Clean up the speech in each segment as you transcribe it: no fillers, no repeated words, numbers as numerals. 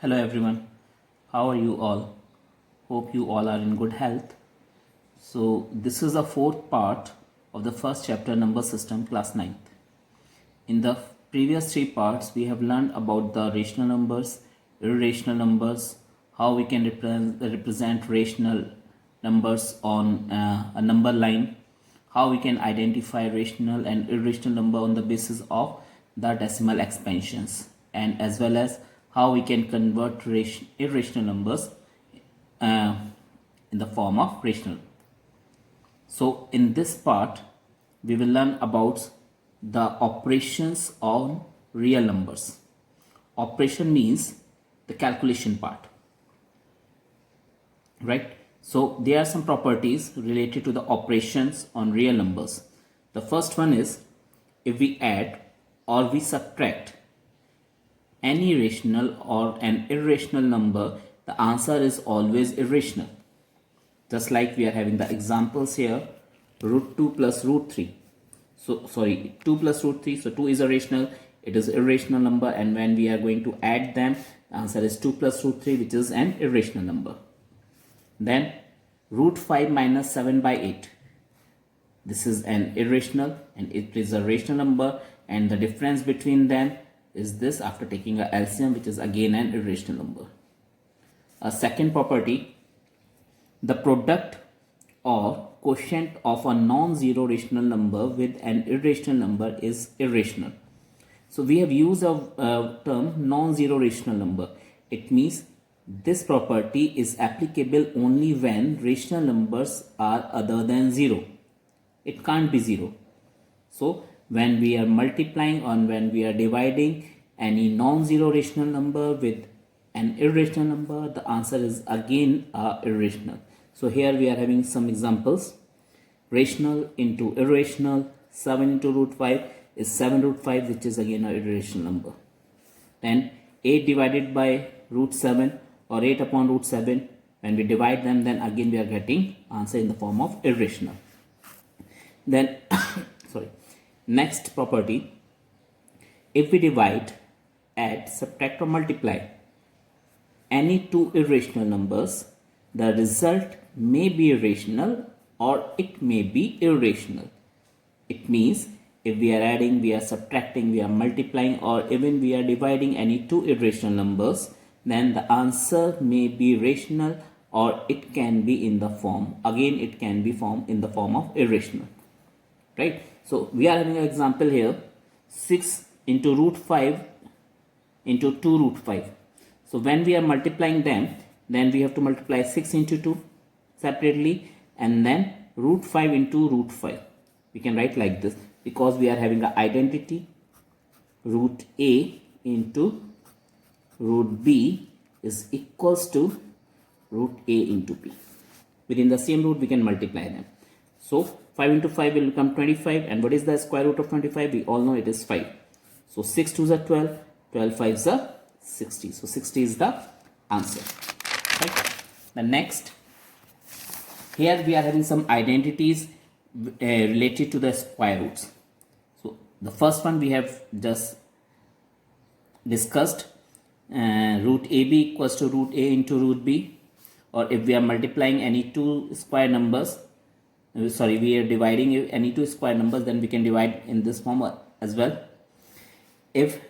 Hello everyone, how are you all? Hope you all are in good health. So, this is the fourth part of the first chapter, number system, class 9th. In the previous three parts, we have learned about the rational numbers, irrational numbers, how we can represent rational numbers on a number line, how we can identify rational and irrational number on the basis of the decimal expansions, and as well as how we can convert irrational numbers uh, in the form of rational. So in this part, we will learn about the operations on real numbers. Operation means the calculation part, right? So there are some properties related to the operations on real numbers. The first one is if we add or we subtract any rational or an irrational number, the answer is always irrational. Just like we are having the examples here, root 2 plus root 3. So sorry, 2 plus root 3. So 2 is a rational, it is irrational number, and when we are going to add them, the answer is 2 plus root 3, which is an irrational number. Then root 5 minus 7 by 8. This is an irrational and it is a rational number, and the difference between them is this after taking a LCM, which is again an irrational number. A second property, the product or quotient of a non-zero rational number with an irrational number is irrational. So we have used a term non-zero rational number. It means this property is applicable only when rational numbers are other than 0. It can't be 0. So when we are multiplying or when we are dividing any non-zero rational number with an irrational number, the answer is again irrational. So here we are having some examples. Rational into irrational, 7 into root 5 is 7 root 5, which is again an irrational number. Then 8 divided by root 7 or 8 upon root 7, when we divide them, then again we are getting answer in the form of irrational. Then sorry, next property, if we divide, add, subtract or multiply any two irrational numbers, the result may be rational or it may be irrational. It means if we are adding, we are subtracting, we are multiplying, or even we are dividing any two irrational numbers, then the answer may be rational or it can be in the form, again it can be formed in the form of irrational, right? So we are having an example here, 6 into root 5 into 2 root 5. So when we are multiplying them, then we have to multiply 6 into 2 separately, and then root 5 into root 5. We can write like this because we are having an identity, root a into root b is equals to root a into b. Within the same root we can multiply them. So 5 into 5 will become 25, and what is the square root of 25? We all know it is 5. So 6 2s are 12, 12 5s are 60. So 60 is the answer, right? The next, here we are having some identities related to the square roots. So the first one we have just discussed, root ab equals to root a into root b, or if we are multiplying any two square numbers, we are dividing any two square numbers, then we can divide in this form as well. If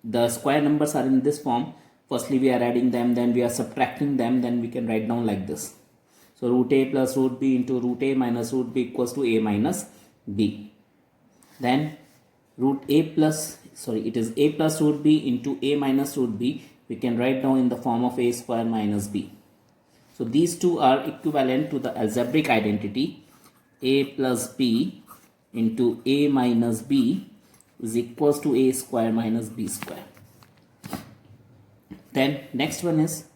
the square numbers are in this form, firstly we are adding them, then we are subtracting them, then we can write down like this. So root a plus root b into root a minus root b equals to a minus b. Then it is a plus root b into a minus root b, we can write down in the form of a square minus b. So these two are equivalent to the algebraic identity a plus b into a minus b is equals to a square minus b square. Then next one is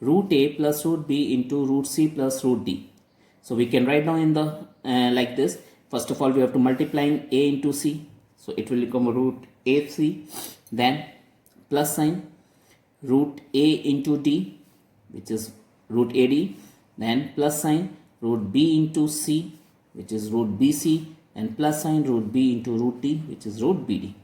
root a plus root b into root c plus root d. So we can write down in the like this. First of all, we have to multiply a into c, so it will become root ac. Then plus sign root a into d, which is root ad. Then plus sign root b into c, which is root bc, and plus sign root b into root d, which is root bd,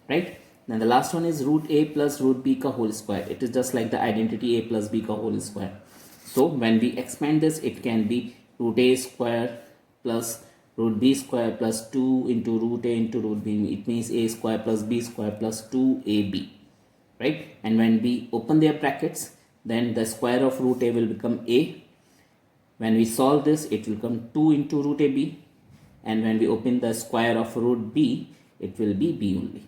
right? Then the last one is root a plus root b ka whole square. It is just like the identity a plus b ka whole square. So when we expand this, it can be root a square plus root b square plus 2 into root a into root b. It means a square plus b square plus 2ab, right? And when we open their brackets, then the square of root a will become a. When we solve this, it will come 2 into root ab, and when we open the square of root b, it will be b only,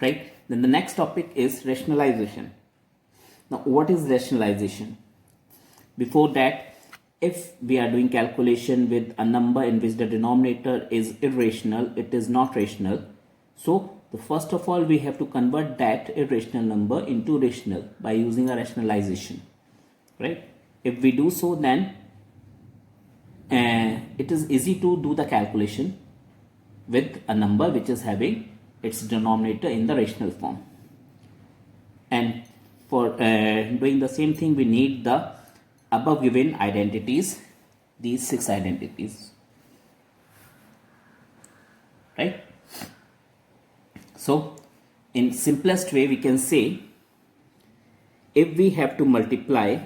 right? Then the next topic is rationalization. Now what is rationalization? Before that, if we are doing calculation with a number in which the denominator is irrational, it is not rational, so first of all we have to convert that irrational number into rational by using a rationalization, right? If we do so, then it is easy to do the calculation with a number which is having its denominator in the rational form. And for doing the same thing, we need the above given identities, these 6 identities, right? So in simplest way, we can say, if we have to multiply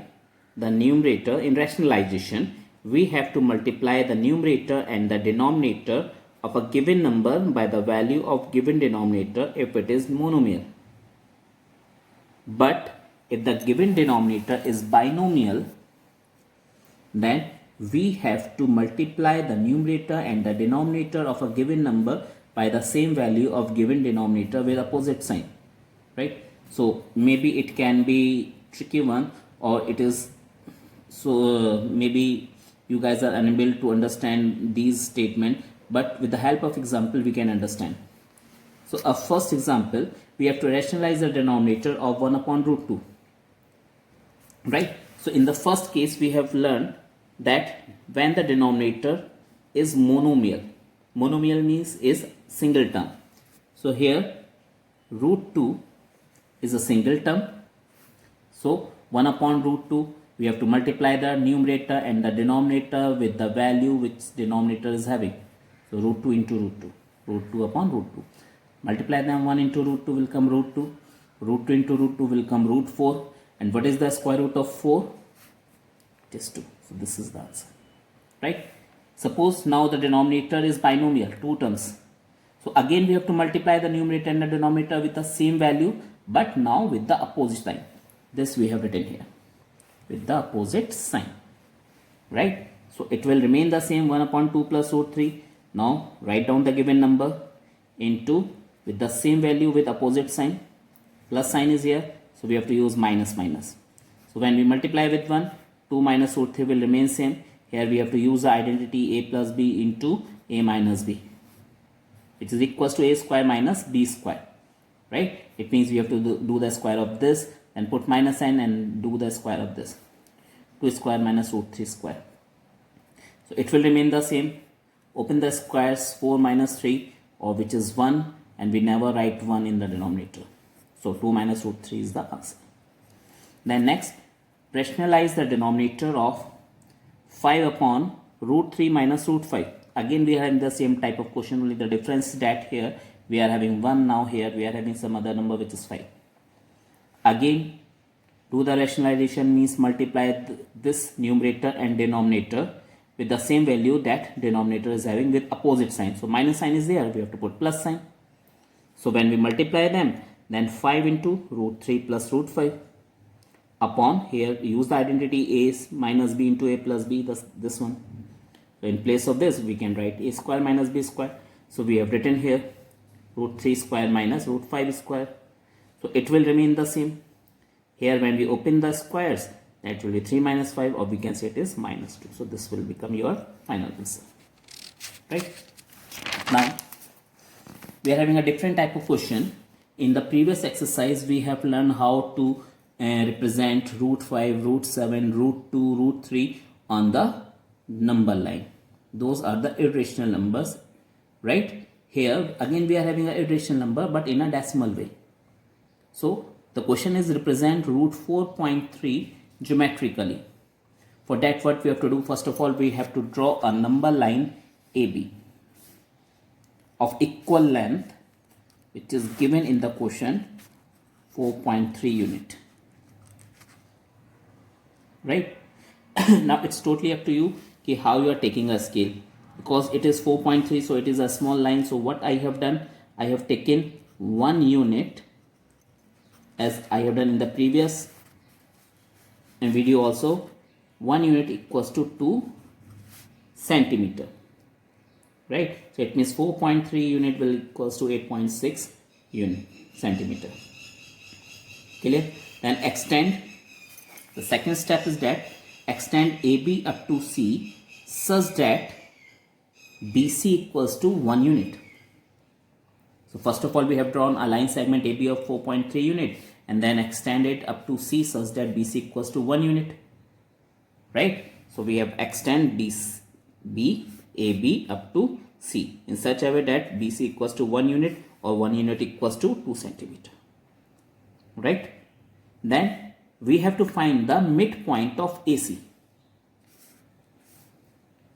the numerator in rationalization, we have to multiply the numerator and the denominator of a given number by the value of given denominator if it is monomial. But if the given denominator is binomial, then we have to multiply the numerator and the denominator of a given number by the same value of given denominator with opposite sign, right? So maybe it can be tricky one, or it is so maybe you guys are unable to understand these statement, but with the help of example we can understand. So a first example, we have to rationalize the denominator of 1 upon root 2, right? So in the first case, we have learned that when the denominator is monomial, monomial means is single term. So here root 2 is a single term. So 1 upon root 2, we have to multiply the numerator and the denominator with the value which denominator is having. So root 2 into root 2, root 2 upon root 2. Multiply them, 1 into root 2 will come root 2, root 2 into root 2 will come root 4. And what is the square root of 4? It is 2. So this is the answer, right? Suppose now the denominator is binomial, 2 terms. So again we have to multiply the numerator and the denominator with the same value, but now with the opposite sign. This we have written here with the opposite sign, right? So it will remain the same, 1 upon 2 plus root 3. Now write down the given number into with the same value with opposite sign. Plus sign is here, so we have to use minus minus. So when we multiply with 1, 2 minus root 3 will remain same. Here we have to use the identity a plus b into a minus b, which is equals to a square minus b square, right? It means we have to do the square of this and put minus sign and do the square of this. 2 square minus root 3 square. So it will remain the same. Open the squares, 4 minus 3, or which is 1, and we never write 1 in the denominator. So 2 minus root 3 is the answer. Then next, rationalize the denominator of 5 upon root 3 minus root 5. Again we are having the same type of question, only the difference is that here we are having 1, now here we are having some other number which is 5. Again do the rationalization, means multiply this numerator and denominator with the same value that denominator is having with opposite sign. So minus sign is there, we have to put plus sign. So when we multiply them, then 5 into root 3 plus root 5 upon, here use the identity a minus b into a plus b, this one. So in place of this we can write a square minus b square. So we have written here root 3 square minus root 5 square. So it will remain the same. Here when we open the squares, that will be 3 minus 5, or we can say it is minus 2. So this will become your final answer, right? Now we are having a different type of question. In the previous exercise we have learned how to represent root 5, root 7, root 2, root 3 on the number line. Those are the irrational numbers, right? Here again we are having an irrational number but in a decimal way. So the question is represent root 4.3 geometrically. For that, what we have to do, first of all we have to draw a number line AB of equal length which is given in the question 4.3 unit, right? Now it's totally up to you how you are taking a scale, because it is 4.3, so it is a small line. So what I have done, I have taken 1 unit, as I have done in the previous video also. 1 unit equals to 2 centimeter, right? So it means 4.3 unit will equals to 8.6 unit centimeter. Clear? Then extend. The second step is that extend AB up to C such that BC equals to 1 unit. So first of all, we have drawn a line segment AB of 4.3 unit, and then extend it up to C such that BC equals to 1 unit, right? So we have extend AB up to C in such a way that BC equals to 1 unit, or 1 unit equals to 2 centimeter, right? Then we have to find the midpoint of AC,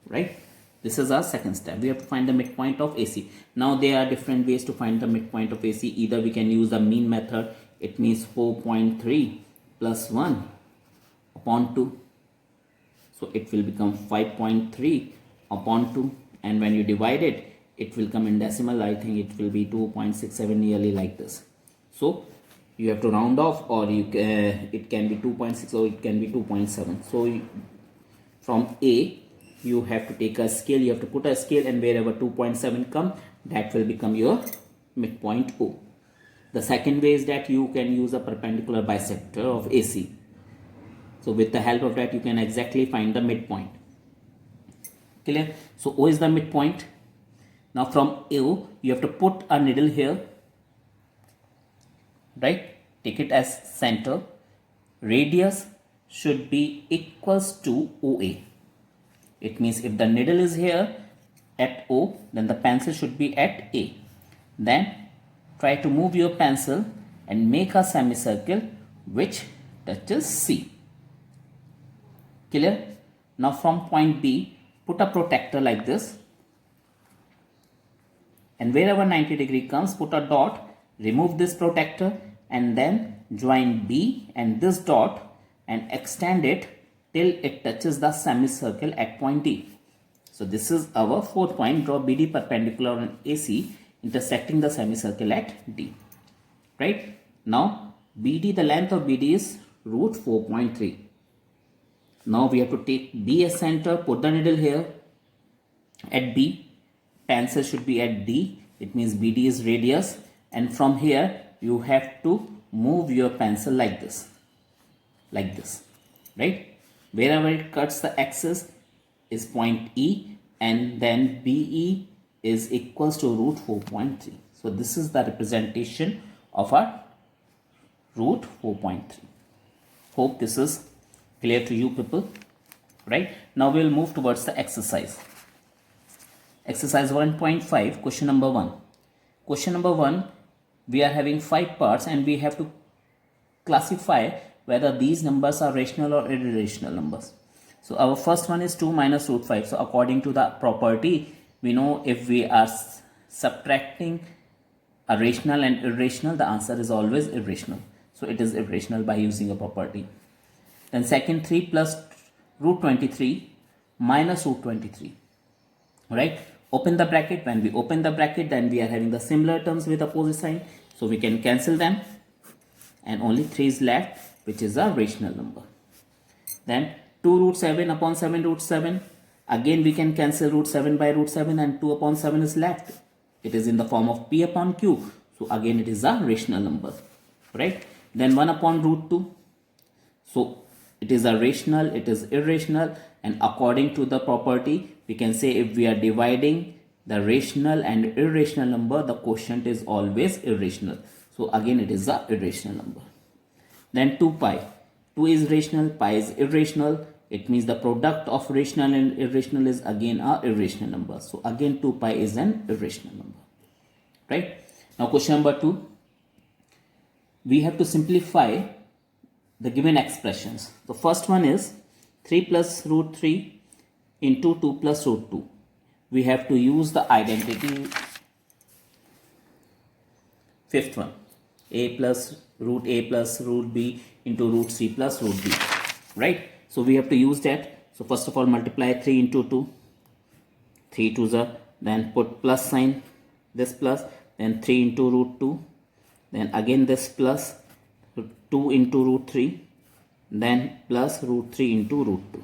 right? This is our second step. We have to find the midpoint of AC. Now there are different ways to find the midpoint of AC. Either we can use the mean method. It means 4.3 plus 1 upon 2. So it will become 5.3 upon 2. And when you divide it, it will come in decimal. I think it will be 2.67, nearly like this. So you have to round off, or it can be 2.6 or it can be 2.7. So from A, you have to take a scale, you have to put a scale, and wherever 2.7 come, that will become your midpoint O. The second way is that you can use a perpendicular bisector of AC. So with the help of that, you can exactly find the midpoint. Clear? So O is the midpoint. Now from O, you have to put a needle here, right? Take it as center. Radius should be equals to OA. It means if the needle is here at O, then the pencil should be at A. Then try to move your pencil and make a semicircle which touches C. Clear? Now from point B, put a protractor like this, and wherever 90 degree comes, put a dot, remove this protractor, and then join B and this dot and extend it till it touches the semicircle at point D. So this is our fourth point. Draw BD perpendicular on AC intersecting the semicircle at D. Right? Now BD, the length of BD is root 4.3. Now we have to take B as center, put the needle here at B, pencil should be at D, it means BD is radius, and from here you have to move your pencil like this, right? Wherever it cuts the axis is point E, and then BE is equals to root 4.3. So this is the representation of our root 4.3. Hope this is clear to you people, right? Now we will move towards the exercise. Exercise 1.5, question number 1. Question number 1, we are having 5 parts and we have to classify whether these numbers are rational or irrational numbers. So our first one is 2 minus root 5. So according to the property, we know if we are subtracting a rational and irrational, the answer is always irrational. So it is irrational by using a property. Then second, 3 plus root 23 minus root 23. Right? Open the bracket. When we open the bracket, then we are having the similar terms with opposite sign. So we can cancel them. And only 3 is left, which is a rational number. Then 2 root 7 upon 7 root 7. Again we can cancel root 7 by root 7, and 2 upon 7 is left. It is in the form of P upon Q. So again it is a rational number. Right? Then 1 upon root 2. So it is a rational, it is irrational, and according to the property, we can say if we are dividing the rational and irrational number, the quotient is always irrational. So again it is a irrational number. Then 2 pi. 2 is rational, pi is irrational. It means the product of rational and irrational is again a irrational number. So again 2 pi is an irrational number. Right? Now question number 2. We have to simplify the given expressions. The first one is 3 plus root 3 into 2 plus root 2. We have to use the identity Fifth one, a plus root b into root c plus root b, right? So we have to use that. So first of all, multiply 3 into 2, 3 to the, then put plus sign, this plus, then 3 into root 2, then again this plus 2 into root 3, then plus root 3 into root 2,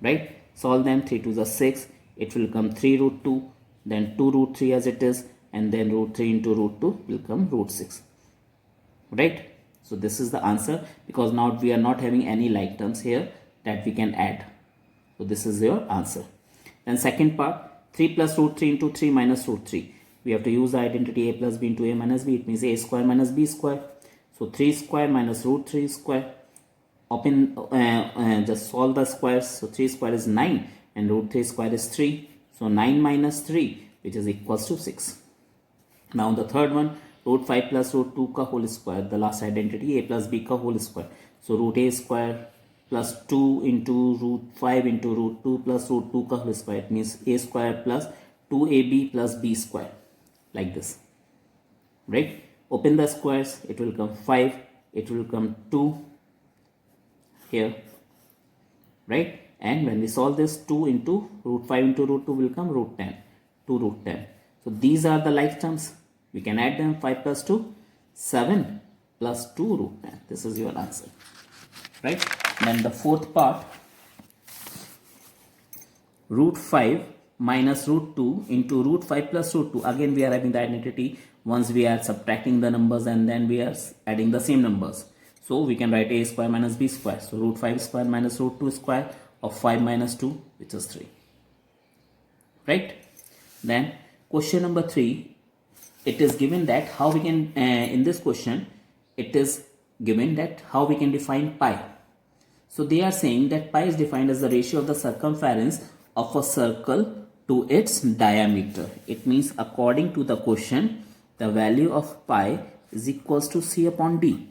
right? Solve them. 3 to the 6, it will come 3 root 2, then 2 root 3 as it is, and then root 3 into root 2 will come root 6, right? So this is the answer, because now we are not having any like terms here that we can add. So this is your answer. Then second part, 3 plus root 3 into 3 minus root 3. We have to use the identity a plus b into a minus b. It means a square minus b square. So 3 square minus root 3 square. Open, just solve the squares. So 3 square is 9 and root 3 square is 3. So 9 minus 3, which is equals to 6. Now the third one, root 5 plus root 2 ka whole square. The last identity, a plus b ka whole square. So root a square plus 2 into root 5 into root 2 plus root 2 ka whole square. It means a square plus 2ab plus b square, like this, right? Open the squares, it will come 5, it will come 2 here, right? And when we solve this, 2 into root 5 into root 2 will come root 10, 2 root 10. So these are the like terms. We can add them. 5 plus 2, 7 plus 2 root 10. This is your answer, right? Then the fourth part, root 5 minus root 2 into root 5 plus root 2. Again we are having the identity. Once we are subtracting the numbers and then we are adding the same numbers. So we can write a square minus b square. So root 5 square minus root 2 square of 5 minus 2, which is 3, right? Then question number 3, it is given that how we can, in this question, it is given that how we can define pi. So they are saying that pi is defined as the ratio of the circumference of a circle to its diameter. It means according to the question, the value of pi is equals to c upon d,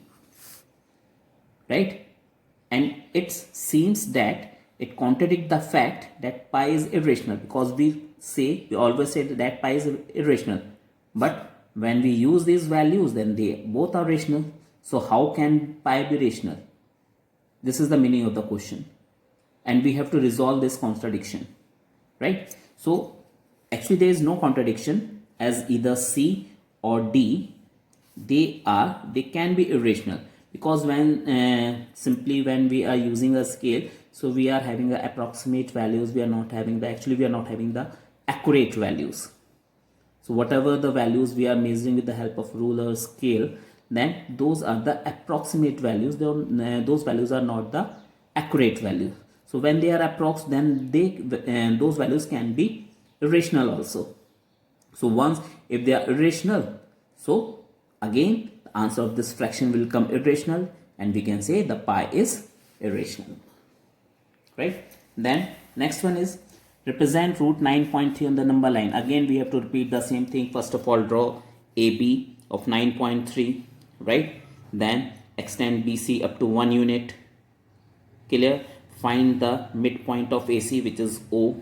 right? And it seems that it contradicts the fact that pi is irrational, because we always say that pi is irrational, but when we use these values, then they both are rational. So how can pi be rational? This is the meaning of the question, and we have to resolve this contradiction, right? So actually there is no contradiction, as either c or d, they can be irrational, because when simply when we are using a scale, so we are having the approximate values, we are not having the accurate values. So whatever the values we are measuring with the help of ruler, scale, then those are the approximate values. Those values are not the accurate values. So when they are approx, then those values can be irrational also. So once if they are irrational, so again the answer of this fraction will come irrational, and we can say the pi is irrational, right? Then next one is represent root 9.3 on the number line. Again we have to repeat the same thing. First of all, draw AB of 9.3, right? Then extend BC up to 1 unit. Clear? Find the midpoint of AC, which is O.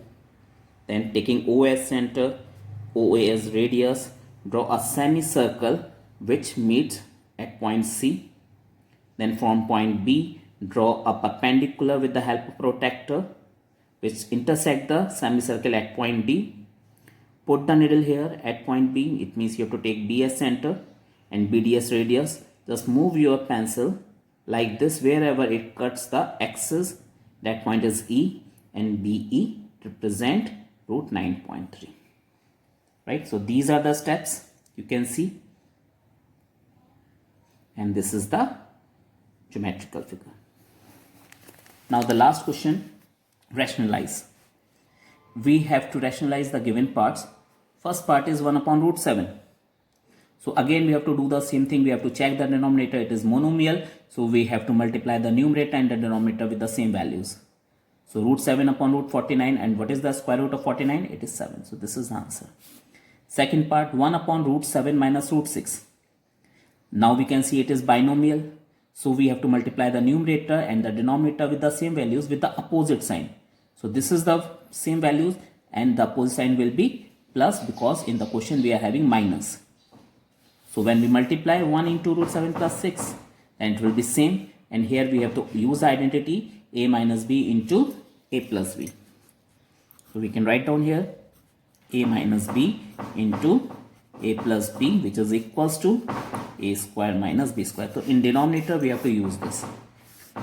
Then taking O as center, OA as radius, draw a semicircle which meets at point C. Then from point B, draw a perpendicular with the help of protractor which intersect the semicircle at point D. Put the needle here at point B. It means you have to take B as center and BD as radius. Just move your pencil like this wherever it cuts the axis. That point is E, and BE represent root 9.3. Right? So these are the steps you can see. And this is the geometrical figure. Now the last question, rationalize. We have to rationalize the given parts. First part is 1 upon root 7. So again we have to do the same thing. We have to check the denominator. It is monomial. So we have to multiply the numerator and the denominator with the same values. So root 7 upon root 49. And what is the square root of 49? It is 7. So this is the answer. Second part, 1 upon root 7 minus root 6. Now we can see it is binomial. So we have to multiply the numerator and the denominator with the same values with the opposite sign. So this is the same values and the opposite sign will be plus, because in the question we are having minus. So when we multiply 1 into root 7 plus 6, then it will be same. And here we have to use identity a minus b into a plus b. So we can write down here a minus b into a plus b, which is equals to a square minus b square. So in denominator we have to use this.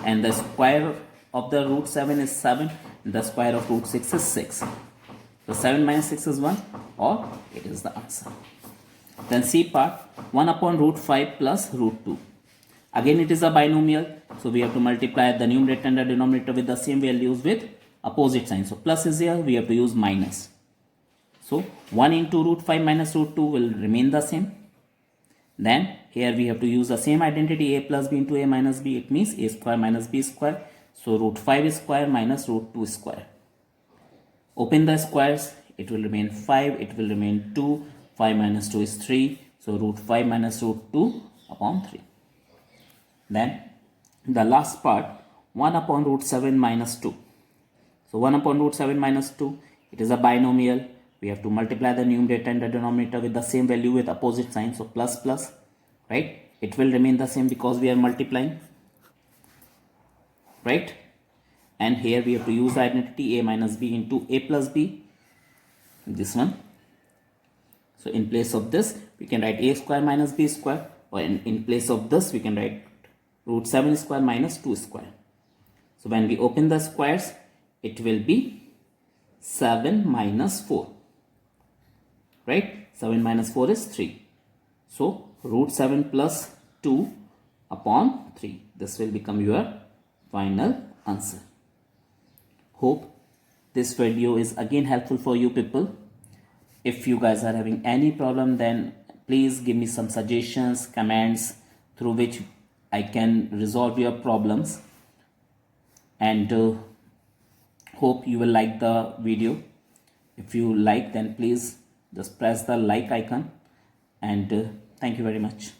And the square of the root 7 is 7. And the square of root 6 is 6. So 7 minus 6 is 1, or it is the answer. Then C part, 1 upon root 5 plus root 2. Again it is a binomial, so we have to multiply the numerator and the denominator with the same values with opposite sign. So plus is here, we have to use minus. So 1 into root 5 minus root 2 will remain the same. Then here we have to use the same identity a plus b into a minus b. It means a square minus b square. So root 5 square minus root 2 square. Open the squares, it will remain 5, it will remain 2, 5 minus 2 is 3. So root 5 minus root 2 upon 3. Then the last part, 1 upon root 7 minus 2. So 1 upon root 7 minus 2, it is a binomial. We have to multiply the numerator and the denominator with the same value with opposite sign. So plus plus, right? It will remain the same because we are multiplying, right? And here we have to use identity a minus b into a plus b, this one. So in place of this, we can write a square minus b square, or in place of this, we can write root 7 square minus 2 square. So when we open the squares, it will be 7 minus 4, right? 7 minus 4 is 3. So root 7 plus 2 upon 3. This will become your final answer. Hope this video is again helpful for you people. If you guys are having any problem, then please give me some suggestions, comments through which I can resolve your problems. And hope you will like the video. If you like, then please just press the like icon. And thank you very much.